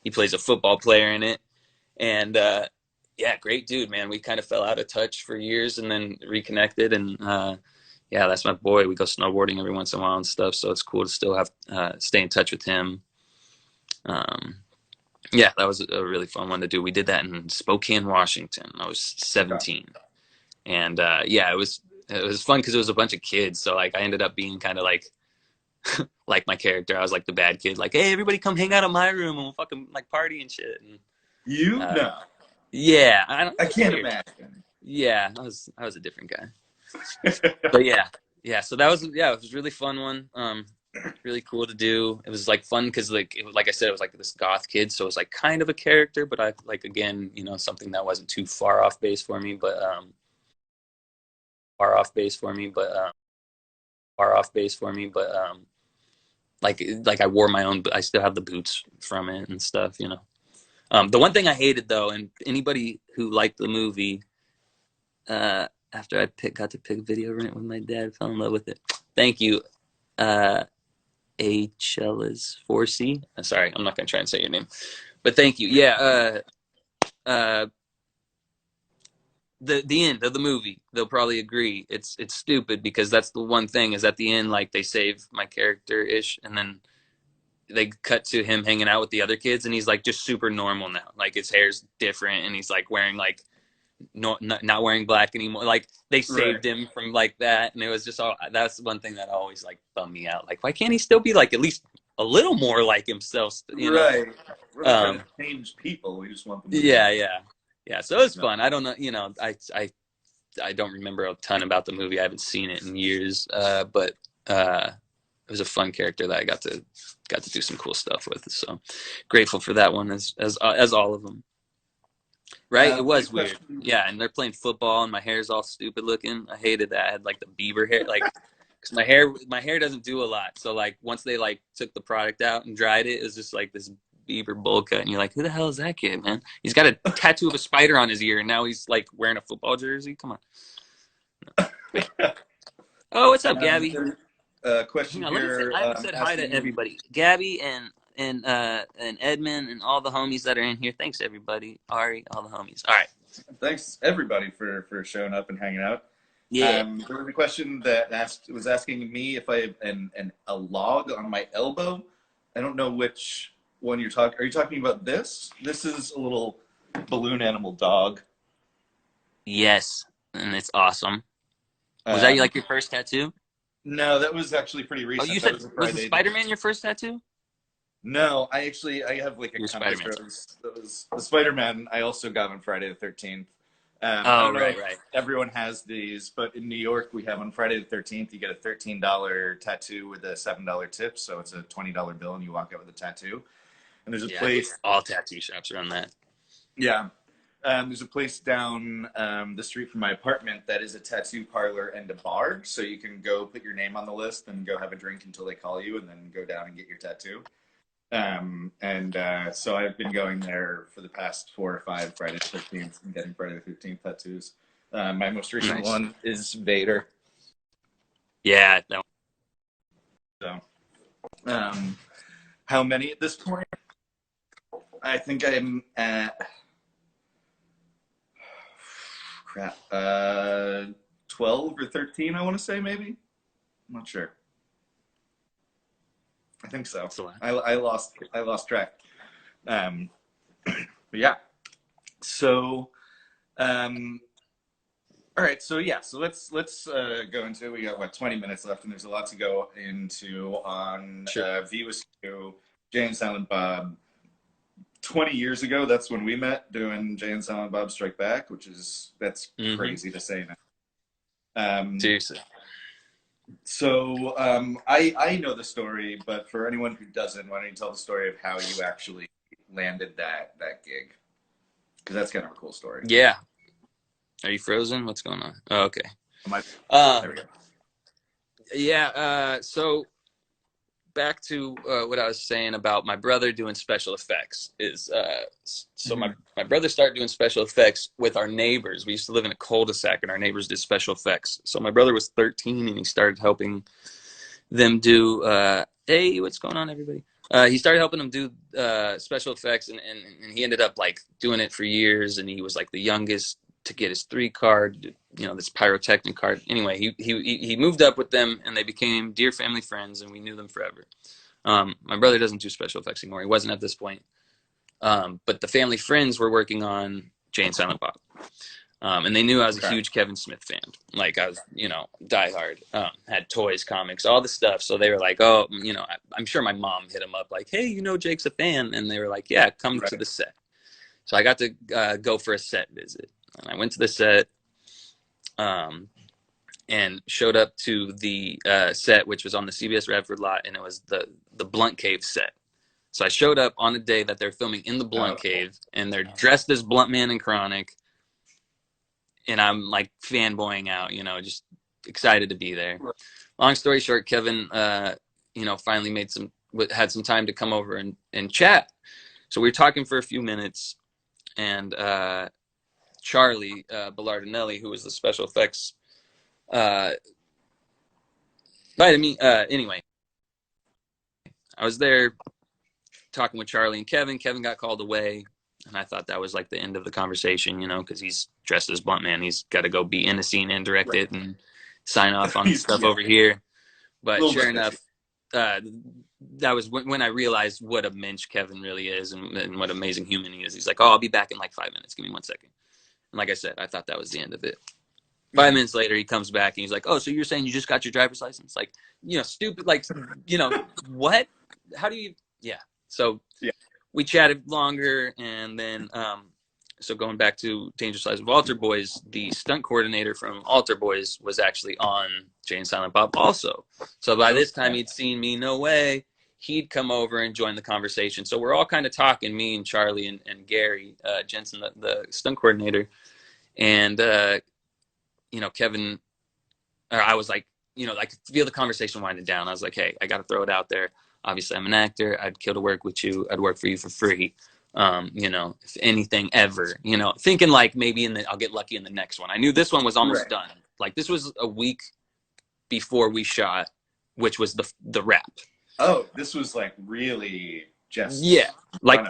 he plays a football player in it, and yeah, great dude, man. We kind of fell out of touch for years, and then reconnected, and yeah, that's my boy. We go snowboarding every once in a while and stuff, so it's cool to still have stay in touch with him. Um, yeah, that was a really fun one to do. We did that in Spokane, Washington. I was 17, and yeah, it was fun because it was a bunch of kids. So like I ended up being kind of like my character. I was like the bad kid, like, hey, everybody come hang out in my room and we'll fucking like party and shit. And You uh, no, yeah, I don't. I can't Weird. imagine. Yeah, I was a different guy. But yeah, yeah. So that was, yeah, it was a really fun one. Really cool to do. It was like fun because like I said, it was like this goth kid, so it was like kind of a character, but I like, again, you know, something that wasn't too far off base for me, but far off base for me, but far off base for me, but like I wore my own. I still have the boots from it and stuff, you know. The one thing I hated though, and anybody who liked the movie, after got to pick video rent with my dad, fell in love with it. Thank you, Hls 4C. Sorry, I'm not gonna try and say your name, but thank you. Yeah, uh, the end of the movie, they'll probably agree it's stupid, because that's the one thing, is at the end, like, they save my character ish, and then they cut to him hanging out with the other kids, and he's like just super normal now. Like his hair's different, and he's like wearing like not wearing black anymore. Like they Right. saved him from like that, and it was just all. That's one thing that always like bummed me out. Like, why can't he still be like at least a little more like himself? You know? Right. We're not trying Um, to change people. We just want them to be. yeah, yeah, yeah. So it was No. fun. I don't know. You know, I don't remember a ton about the movie. I haven't seen it in years. But it was a fun character that I got to do some cool stuff with. So grateful for that one, as all of them. Right? It Big was weird. question. Yeah, and they're playing football, and my hair's all stupid looking. I hated that. I had like the beaver hair, like, because my hair doesn't do a lot. So like once they like took the product out and dried it, it was just like this beaver bowl cut, and you're like, who the hell is that kid, man? He's got a tattoo of a spider on his ear, and now he's like wearing a football jersey. Come on. Oh, what's up, Gabby? Question Hang on, let me say, here I haven't said hi to asking. everybody. Gabby and Edmund and all the homies that are in here. Thanks, everybody. Ari, all the homies. All right. Thanks everybody for showing up and hanging out. Yeah. There was a question that was asking me if I have a log on my elbow. I don't know which one you're talking. Are you talking about this? This is a little balloon animal dog. Yes, and it's awesome. Was that Um, like your first tattoo? no, that was actually pretty Oh, you recent. That said was a was the Friday. Spider-Man your first tattoo? No, I have like a Your compass Spider-Man. rose. That was the Spider-Man I also got on Friday the 13th. I Oh, don't know right, if right. everyone has these, but in New York we have on Friday the 13th you get a $13 tattoo with a $7 tip, so it's a $20 bill and you walk out with a tattoo. And there's a Yeah, I think place, all tattoo shops are on that. yeah, there's a place down the street from my apartment that is a tattoo parlor and a bar, so you can go put your name on the list and go have a drink until they call you, and then go down and get your tattoo. So I've been going there for the past 4 or 5 Friday the 13th and getting Friday the 13th tattoos. My most recent Nice. one is Vader. Yeah, that So, um, how many at this point? I think I'm at crap, 12 or 13. I want to say maybe. I'm not sure. I think so. that's a lot. I lost track. Um, but yeah. So um, all right, so yeah, so let's go into it. We got what 20 minutes left, and there's a lot to go into on Sure. V was you, Jay and Silent Bob. 20 years ago, that's when we met doing Jay and Silent Bob Strike Back, that's Mm-hmm. crazy to say now. Seriously. I know the story, but for anyone who doesn't, why don't you tell the story of how you actually landed that gig? Because that's kind of a cool story. Yeah. Are you frozen? What's going on? Oh, okay. There we go. Yeah. So back to what I was saying about my brother doing special effects is so my brother started doing special effects with our neighbors. We used to live in a cul-de-sac and our neighbors did special effects. So my brother was 13 and he started helping them do hey, what's going on, everybody? He started helping them do special effects and he ended up like doing it for years, and he was like the youngest to get his 3 card, this pyrotechnic card. Anyway, he moved up with them and they became dear family friends and we knew them forever. My brother doesn't do special effects anymore. He wasn't at this point. But the family friends were working on Jay and Silent Bob. And they knew I was a huge Kevin Smith fan. Like I was, diehard. Had toys, comics, all the stuff. So they were like, oh, I'm sure my mom hit him up like, hey, Jake's a fan. And they were like, yeah, come to the set. So I got to go for a set visit. And I went to the set and showed up to the set, which was on the CBS Radford lot. And it was the Blunt Cave set. So I showed up on the day that they're filming in the Blunt Cave. And they're dressed as Blunt Man and Chronic. And I'm like fanboying out, just excited to be there. Long story short, Kevin, finally had some time to come over and chat. So we were talking for a few minutes, and Charlie Bellardinelli, who was the special effects, invited me. Anyway, I was there talking with Charlie and Kevin. Kevin got called away. And I thought that was like the end of the conversation, because he's dressed as Blunt Man. He's got to go be in a scene and direct it and sign off on stuff over here. But sure enough, that was when I realized what a mensch Kevin really is and what an amazing human he is. He's like, oh, I'll be back in like 5 minutes. Give me 1 second. And like I said, I thought that was the end of it. 5 minutes later, he comes back and he's like, oh, so you're saying you just got your driver's license? Like, stupid, like, what? How do you? Yeah. So we chatted longer, and then so going back to Dangerous Lives of Altar Boys, the stunt coordinator from Altar Boys was actually on Jay and Silent Bob also. So by this time he'd seen me, no way, he'd come over and join the conversation. So we're all kind of talking, me and Charlie and Gary Jensen, the stunt coordinator, and Kevin, or I was like, I could feel the conversation winding down. I was like, hey, I got to throw it out there. Obviously, I'm an actor. I'd kill to work with you. I'd work for you for free. If anything ever, thinking like maybe I'll get lucky in the next one. I knew this one was almost done. Like this was a week before we shot, which was the wrap. Oh, this was like really just like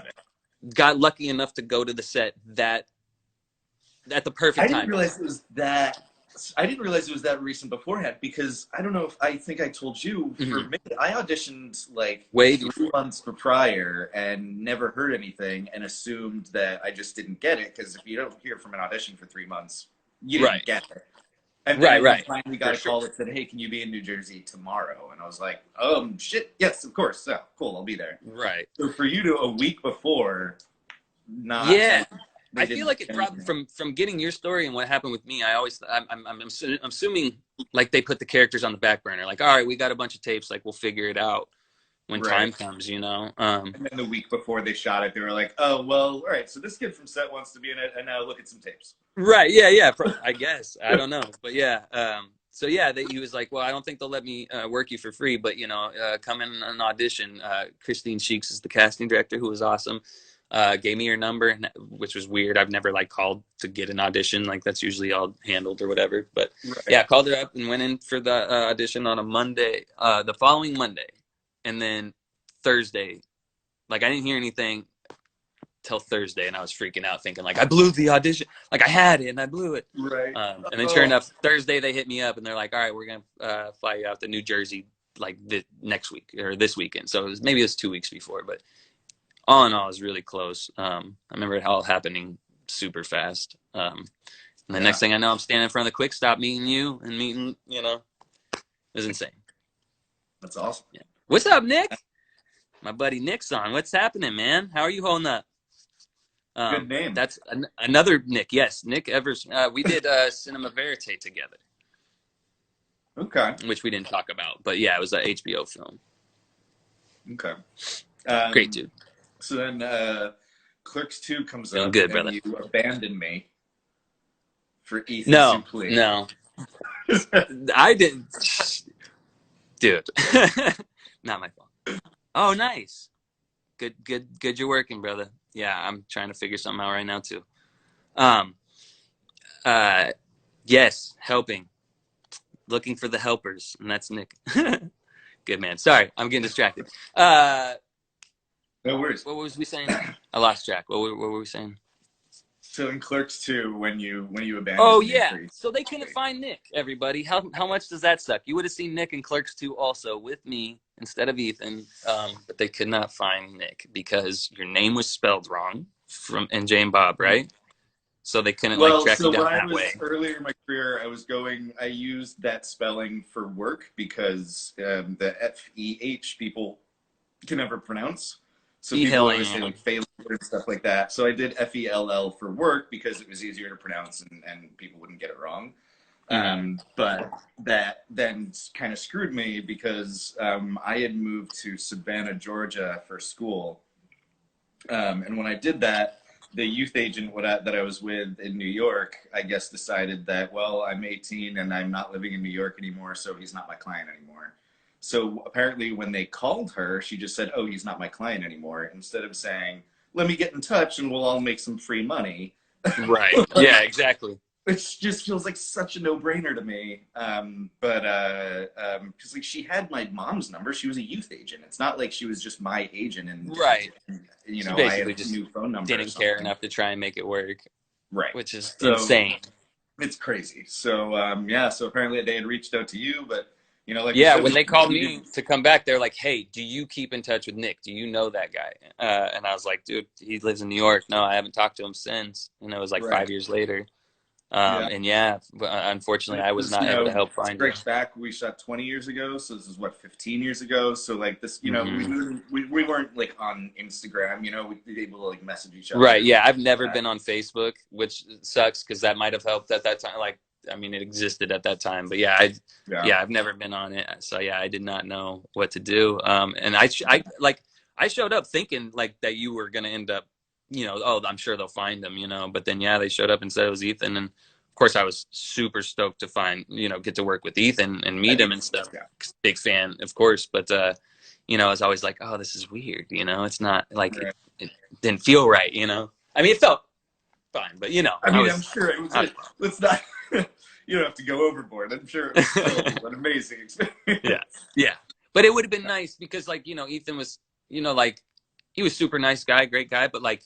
got lucky enough to go to the set that at the perfect time. I didn't realize it was that I didn't realize it was that recent beforehand, because I don't know if I think I told you, for me, I auditioned like Way 3 months prior and never heard anything and assumed that I just didn't get it, because if you don't hear from an audition for 3 months, you didn't get it. And then I finally got a call that said, "Hey, can you be in New Jersey tomorrow?" And I was like, shit, yes, of course. So cool, I'll be there. Right. So for you to a week before, not I feel like it probably from getting your story and what happened with me. I'm assuming like they put the characters on the back burner. Like, all right, we got a bunch of tapes. Like, we'll figure it out when time comes. You know. And then the week before they shot it, they were like, "Oh, well, all right. So this kid from set wants to be in it, and now look at some tapes." Right. Yeah. I guess I don't know, but yeah. So yeah, he was like, "Well, I don't think they'll let me work you for free, but you know, come in an audition." Christine Sheeks is the casting director, who was awesome. Gave me your number, which was weird. I've never like called to get an audition. Like, that's usually all handled or whatever. But yeah, called her up and went in for the audition on a Monday, the following Monday. And then Thursday, like, I didn't hear anything till Thursday, and I was freaking out thinking like I blew the audition. Like, I had it and I blew it. Right. And then sure enough, Thursday they hit me up and they're like, all right, we're going to fly you out to New Jersey like next week or this weekend. So maybe it was 2 weeks before, but all in all, it was really close. I remember it all happening super fast. And the next thing I know, I'm standing in front of the Quick Stop meeting you and meeting, you know, it was insane. That's awesome. Yeah. What's up, Nick? My buddy Nick's on. What's happening, man? How are you holding up? Good name. That's another Nick. Yes, Nick Evers. We did Cinema Verite together. Okay. Which we didn't talk about. But yeah, it was an HBO film. Okay. Great dude. So then Clerks 2 comes Feeling up, good, and brother. you abandon me for Ethan No, Suplee. no. I didn't. Dude. Not my fault. Oh, nice. Good you're working, brother. Yeah, I'm trying to figure something out right now, too. Yes, helping. Looking for the helpers, and that's Nick. Good man. Sorry, I'm getting distracted. No worries. What was we saying? I lost track. What were we saying? So in Clerks 2, when you abandoned Oh, me yeah. So they couldn't find Nick, everybody. How much does that suck? You would have seen Nick in Clerks 2 also with me instead of Ethan, but they could not find Nick because your name was spelled wrong in Jane Bob, right? So they couldn't track you down that way. Earlier in my career, I used that spelling for work because the F-E-H people can never pronounce. So people always say like Fehlinger and stuff like that. So I did F-E-L-L for work because it was easier to pronounce and people wouldn't get it wrong. But that then kind of screwed me because I had moved to Savannah, Georgia for school. And when I did that, the youth agent that I was with in New York, I guess, decided that, well, I'm 18 and I'm not living in New York anymore, so he's not my client anymore. So apparently when they called her, she just said, "Oh, he's not my client anymore," instead of saying, "Let me get in touch and we'll all make some free money." Right. Yeah, exactly. Which just feels like such a no-brainer to me. Because like she had my mom's number. She was a youth agent. It's not like she was just my agent and you know, I had a new phone number. Didn't care enough to try and make it work. Right. Which is insane. It's crazy. So so apparently they had reached out to you, but you know, like when they called me to come back, they're like, "Hey, do you keep in touch with Nick? Do you know that guy?" And I was like, "Dude, he lives in New York. No, I haven't talked to him since." And it was like 5 years later. And unfortunately, I was not able to help find him. Back, we shot 20 years ago, so this is what, 15 years ago. So like this, you know, we weren't like on Instagram. You know, we'd be able to like message each other. Right? Yeah, I've never been on Facebook, which sucks because that might have helped at that time. Like, I mean, it existed at that time, but I've never been on it. So yeah, I did not know what to do. And I showed up thinking like that you were gonna end up, you know, oh, I'm sure they'll find him, you know. But then they showed up and said it was Ethan, and of course I was super stoked to get to work with Ethan and meet him and stuff. Yeah. Big fan, of course, but you know, I was always like, oh, this is weird, you know. It's not like it didn't feel right, you know. I mean, it felt fine, but you know, I'm sure it was. Let's not. You don't have to go overboard. I'm sure it was still an amazing experience. Yeah. But it would have been nice because, like, you know, Ethan was, you know, like, he was super nice guy, great guy, but like,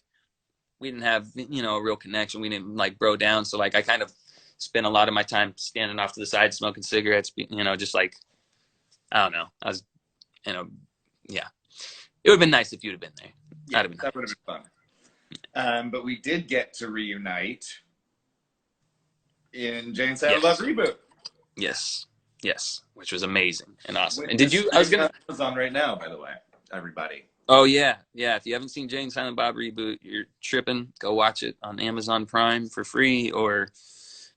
we didn't have, you know, a real connection. We didn't like bro down. So like, I kind of, spent a lot of my time standing off to the side, smoking cigarettes, you know, just like, I don't know. I was, you know, yeah. It would have been nice if you'd have been there. Yeah, That'd have been that would have been fun. But we did get to reunite in Jane Silent Bob Reboot. Yes. Yes. Which was amazing and awesome. Which and did you, I was going to. Amazon right now, by the way, everybody. Oh, yeah. Yeah. If you haven't seen Jane Silent Bob Reboot, you're tripping. Go watch it on Amazon Prime for free or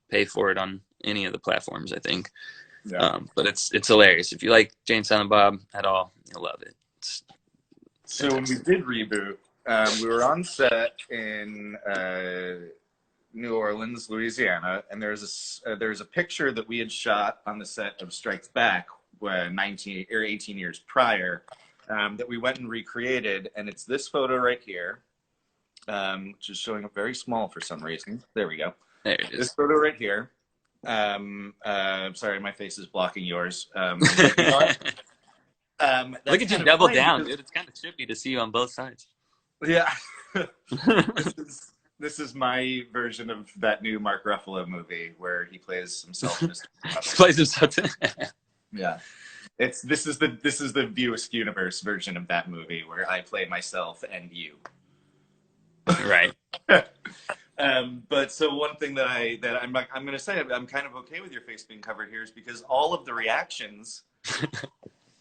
pay for it on any of the platforms, I think. Yeah. But it's hilarious. If you like Jane Silent Bob at all, you'll love it. So when we did Reboot, we were on set in New Orleans, Louisiana, and there's a picture that we had shot on the set of Strikes Back 19 or 18 years prior that we went and recreated, and it's this photo right here, which is showing up very small for some reason. There we go. There it is. This photo right here. Sorry, my face is blocking yours. Look at you double down, dude. It's kind of trippy to see you on both sides. Yeah. This is my version of that new Mark Ruffalo movie where he plays himself. He plays himself. Yeah. This is the View Askew universe version of that movie where I play myself and you. Right. But so one thing that I'm going to say I'm kind of okay with your face being covered here is because all of the reactions,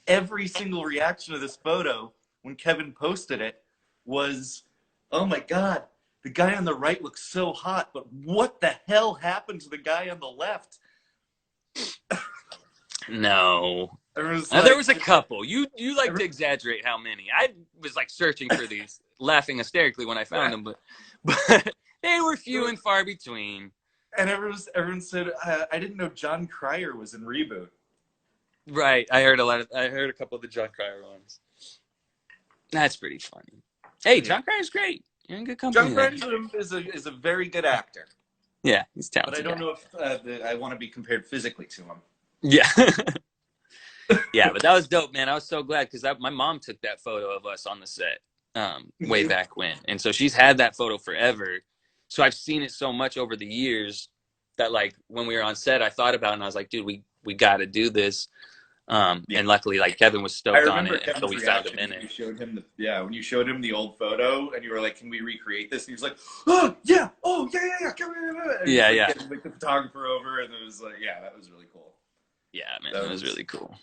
every single reaction to this photo when Kevin posted it was, oh my God, the guy on the right looks so hot, but what the hell happened to the guy on the left? No. There was a couple. You like to exaggerate how many. I was like searching for these, laughing hysterically when I found them, but they were few and far between. And everyone said, I didn't know John Cryer was in Reboot. Right. I heard a couple of the John Cryer ones. That's pretty funny. Hey, John Cryer's great. You're in good company. John Cryer is a very good actor. Yeah, he's talented. But I don't know if I want to be compared physically to him. Yeah. Yeah, but that was dope, man. I was so glad because my mom took that photo of us on the set way back when. And so she's had that photo forever. So I've seen it so much over the years that, like, when we were on set, I thought about it and I was like, dude, we got to do this. And luckily, like, Kevin was stoked on it, and so we found him in it. When you showed him the old photo, and you were like, "Can we recreate this?" And he was like, "Oh yeah, come here." Yeah. Like the photographer over, and it was like, yeah, that was really cool. Yeah, man, that was really cool.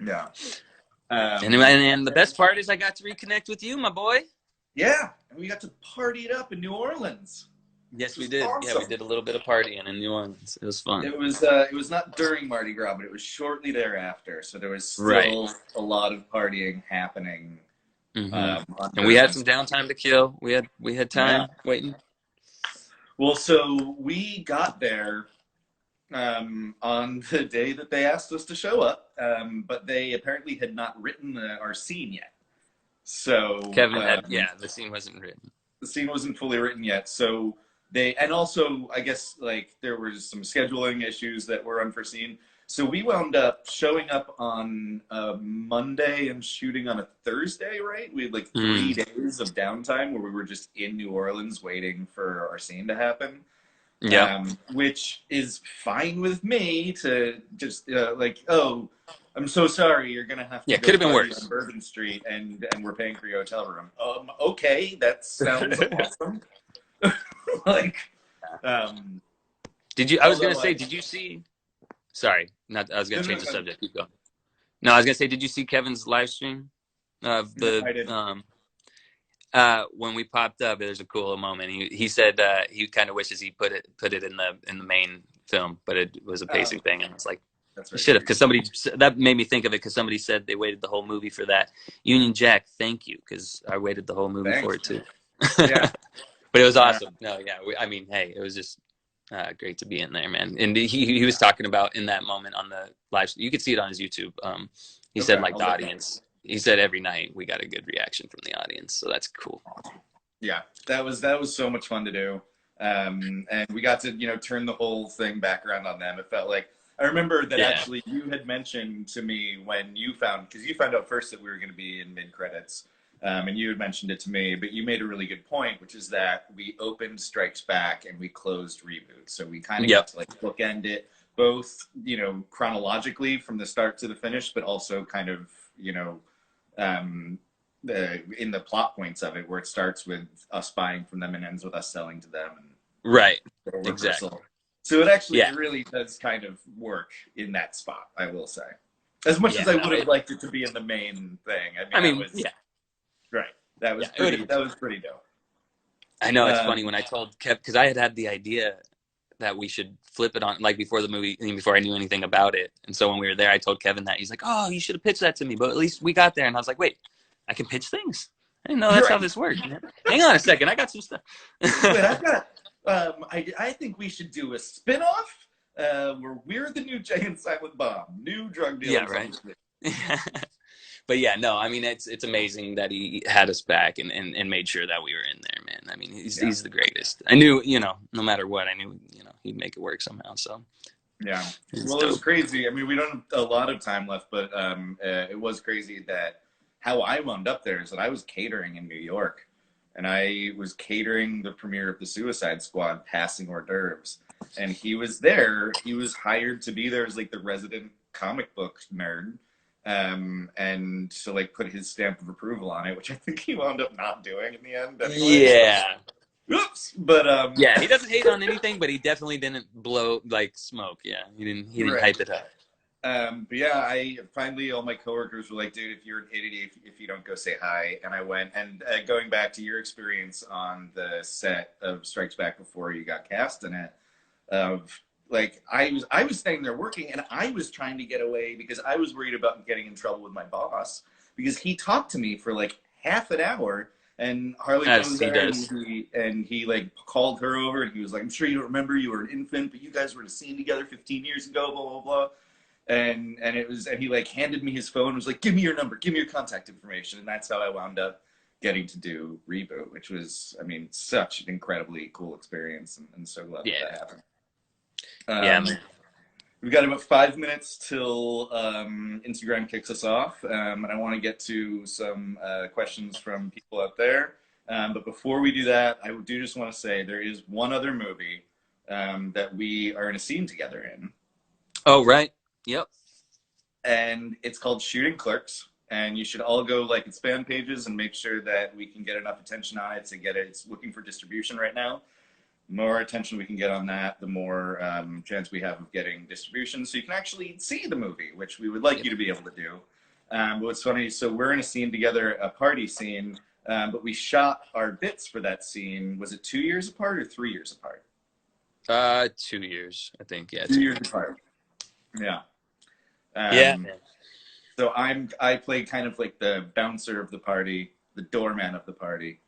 Yeah. And the best part is I got to reconnect with you, my boy. Yeah, and we got to party it up in New Orleans. Yes, we did. Awesome. Yeah, we did a little bit of partying in New Orleans. It was fun. It was not during Mardi Gras, but it was shortly thereafter. So there was still a lot of partying happening. Mm-hmm. And we had some downtime to kill. We had time waiting. Well, so we got there on the day that they asked us to show up, but they apparently had not written our scene yet. So Kevin the scene wasn't written. The scene wasn't fully written yet, so and also I guess like there was some scheduling issues that were unforeseen. So we wound up showing up on a Monday and shooting on a Thursday, right? We had like 3 days of downtime where we were just in New Orleans waiting for our scene to happen. Yeah, which is fine with me to just I'm so sorry, you're gonna have to could have been worse on Bourbon Street and we're paying for your hotel room. Okay, that sounds awesome. Did you? I was gonna say, did you see? Sorry, I was gonna change the subject. Keep going. No, I was gonna say, did you see Kevin's live stream of the when we popped up? There's a cool moment. He said he kind of wishes he put it in the main film, but it was a pacing thing, and it's like. You should have, because that made me think of it, because somebody said they waited the whole movie for that. Union Jack, thank you, because I waited the whole movie for it too. Yeah. But it was awesome. No, yeah. Hey, it was just great to be in there, man. And he was talking about in that moment on the live. You could see it on his YouTube. He said like the audience. He said every night we got a good reaction from the audience, so that's cool. Yeah, that was so much fun to do, and we got to turn the whole thing back around on them. It felt like. I remember that actually you had mentioned to me when because you found out first that we were going to be in mid-credits, and you had mentioned it to me, but you made a really good point, which is that we opened Strikes Back and we closed Reboot. So we kind of Yep. got to like bookend it both, chronologically from the start to the finish, but also kind of, um, in the plot points of it, where it starts with us buying from them and ends with us selling to them and Right. reversal. Exactly. So it actually Yeah. it really does kind of work in that spot, I will say. As much as Yeah. I would have liked it to be in the main thing. I mean, that was yeah. right. That was Yeah. pretty dope. I know it's funny when I told Kev, because I had the idea that we should flip it on like before the movie, before I knew anything about it. And so when we were there, I told Kevin that. He's like, "Oh, you should have pitched that to me." But at least we got there, and I was like, "Wait, I can pitch things. I didn't know that's how this worked." Hang on a second, I got some stuff. Wait, I've got. I think we should do a spin-off where we're the new Jay and Silent Bob, new drug dealers. Yeah, right. But yeah, no, I mean it's amazing that he had us back and made sure that we were in there, man. I mean he's the greatest. I knew, no matter what, I knew, he'd make it work somehow. So yeah, well, it was crazy. I mean, we don't have a lot of time left, but it was crazy that how I wound up there is that I was catering in New York, and I was catering the premiere of the Suicide Squad, passing hors d'oeuvres, and he was there. He was hired to be there as like the resident comic book nerd. And to like put his stamp of approval on it, which I think he wound up not doing in the end. Anyway. Yeah. Oops. But yeah, he doesn't hate on anything, but he definitely didn't blow like smoke. Yeah, he didn't hype it up. But yeah, I finally all my coworkers were like, "Dude, if you're an idiot, if you don't go say hi," and I went. And going back to your experience on the set of Strikes Back before you got cast in it, of like I was staying there working, and I was trying to get away because I was worried about getting in trouble with my boss because he talked to me for like half an hour, and Harley comes there and he like called her over and he was like, "I'm sure you don't remember, you were an infant, but you guys were in a scene together 15 years ago, blah blah blah." And he like handed me his phone and was like, "Give me your number, give me your contact information," and that's how I wound up getting to do Reboot, which was, I mean, such an incredibly cool experience, and so glad that happened. Man. We've got about 5 minutes till Instagram kicks us off, and I want to get to some questions from people out there. But before we do that, I do just want to say there is one other movie that we are in a scene together in. Oh, right. Yep. And it's called Shooting Clerks. And you should all go like its fan pages and make sure that we can get enough attention on it to get it. It's looking for distribution right now. The more attention we can get on that, the more chance we have of getting distribution, so you can actually see the movie, which we would like you to be able to do. But what's funny, so we're in a scene together, a party scene, but we shot our bits for that scene. Was it 2 years apart or 3 years apart? 2 years, I think. Yeah, 2 years apart. Yeah. Yeah. So I play kind of like the bouncer of the party, the doorman of the party.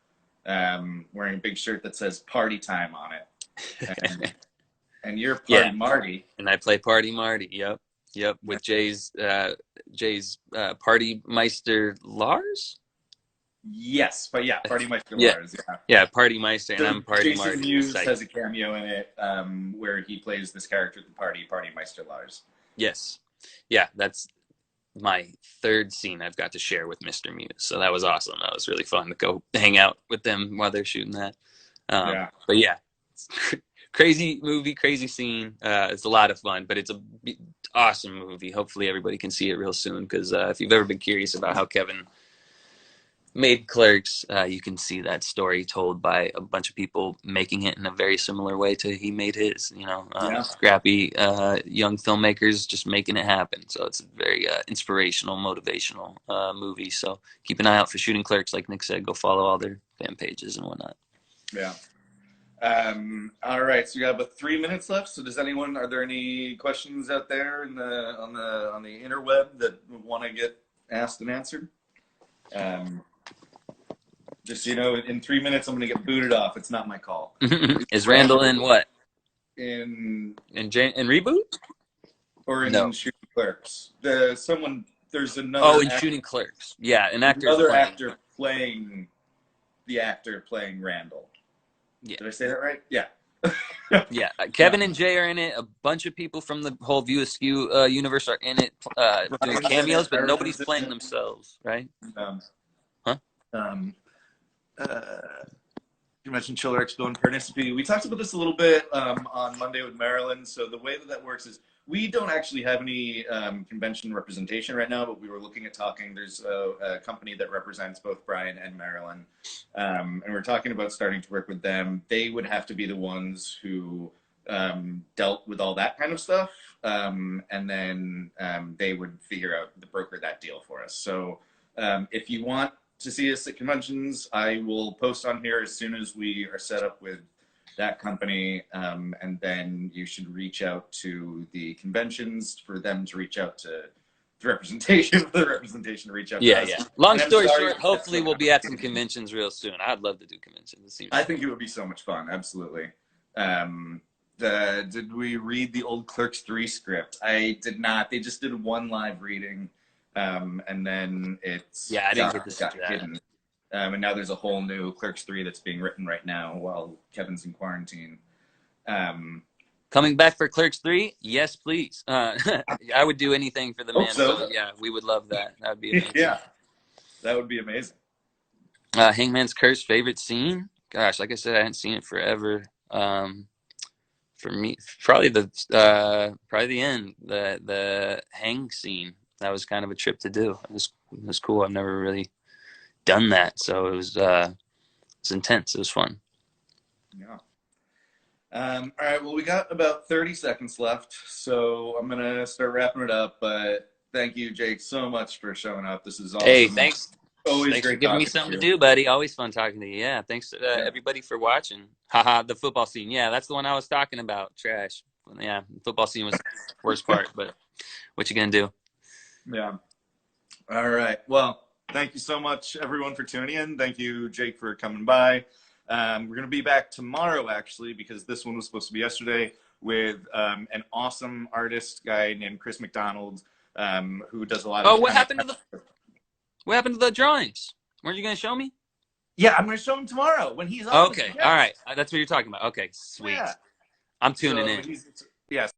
Wearing a big shirt that says "Party Time" on it, and you're Party Marty, and I play Party Marty. Yep, with Jay's Party Meister Lars. Yes, but yeah, Party Meister Lars. Yeah, Party Meister, and I'm Party Jason Marty. Mewes has a cameo in it where he plays this character at the party, Party Meister Lars. Yes, yeah, that's my third scene I've got to share with Mr. Mewes, so that was awesome. That was really fun to go hang out with them while they're shooting that. But yeah, crazy movie, crazy scene. It's a lot of fun, but it's a awesome movie. Hopefully everybody can see it real soon, because if you've ever been curious about how Kevin made Clerks, you can see that story told by a bunch of people making it in a very similar way to he made his, scrappy young filmmakers just making it happen. So it's a very inspirational, motivational movie. So keep an eye out for Shooting Clerks. Like Nick said, go follow all their fan pages and whatnot. Yeah. All right, so we got about 3 minutes left. So are there any questions out there on the interweb that want to get asked and answered? Just so you know, in 3 minutes, I'm going to get booted off. It's not my call. Is Randall in what? In Reboot? Or in Shooting Clerks? There's another. Oh, in Shooting Clerks. Yeah, another actor playing the actor playing Randall. Yeah. Did I say that right? Yeah. Yeah, Kevin and Jay are in it. A bunch of people from the whole View Askew universe are in it, doing cameos, but nobody's playing themselves, right? Um, you mentioned Chiller Expo and Parnassus. We talked about this a little bit on Monday with Marilyn. So the way that that works is we don't actually have any convention representation right now, but we were looking at talking. There's a company that represents both Brian and Marilyn, and we're talking about starting to work with them. They would have to be the ones who dealt with all that kind of stuff, and then they would figure out the broker that deal for us. So if you want to see us at conventions, I will post on here as soon as we are set up with that company, and then you should reach out to the conventions for them to reach out to the representation, for the representation to reach out to us. Yeah. Long story short, hopefully we'll be at some conventions real soon. I'd love to do conventions. I think it would be so much fun. Absolutely. Did we read the old Clerks 3 script? I did not. They just did one live reading. And then it's I didn't get to see that. Hidden. And now there's a whole new Clerks 3 that's being written right now while Kevin's in quarantine. Coming back for Clerks 3? Yes, please. I would do anything for the man. So yeah, we would love that. That would be amazing. Yeah, that would be amazing. Hangman's Curse favorite scene? Gosh, like I said, I hadn't seen it forever. For me, probably the end, the hang scene. That was kind of a trip to do. It was cool. I've never really done that, so it was intense. It was fun. Yeah. All right. Well, we got about 30 seconds left, so I'm gonna start wrapping it up. But thank you, Jake, so much for showing up. This is awesome. Hey, thanks. Always thanks great for giving me something to do, buddy. Always fun talking to you. Yeah. Thanks everybody for watching. Haha, the football scene. Yeah, that's the one I was talking about. Trash. Yeah, the football scene was the worst part, but what you gonna do? Yeah. All right. Well, thank you so much, everyone, for tuning in. Thank you, Jake, for coming by. We're going to be back tomorrow, actually, because this one was supposed to be yesterday, with an awesome artist guy named Chris McDonald, who does a lot of... Oh, what happened to the drawings? Weren't you going to show me? Yeah, I'm going to show him tomorrow when he's on. Okay. All right. That's what you're talking about. Okay. Sweet. Yeah. I'm tuning in. Yeah.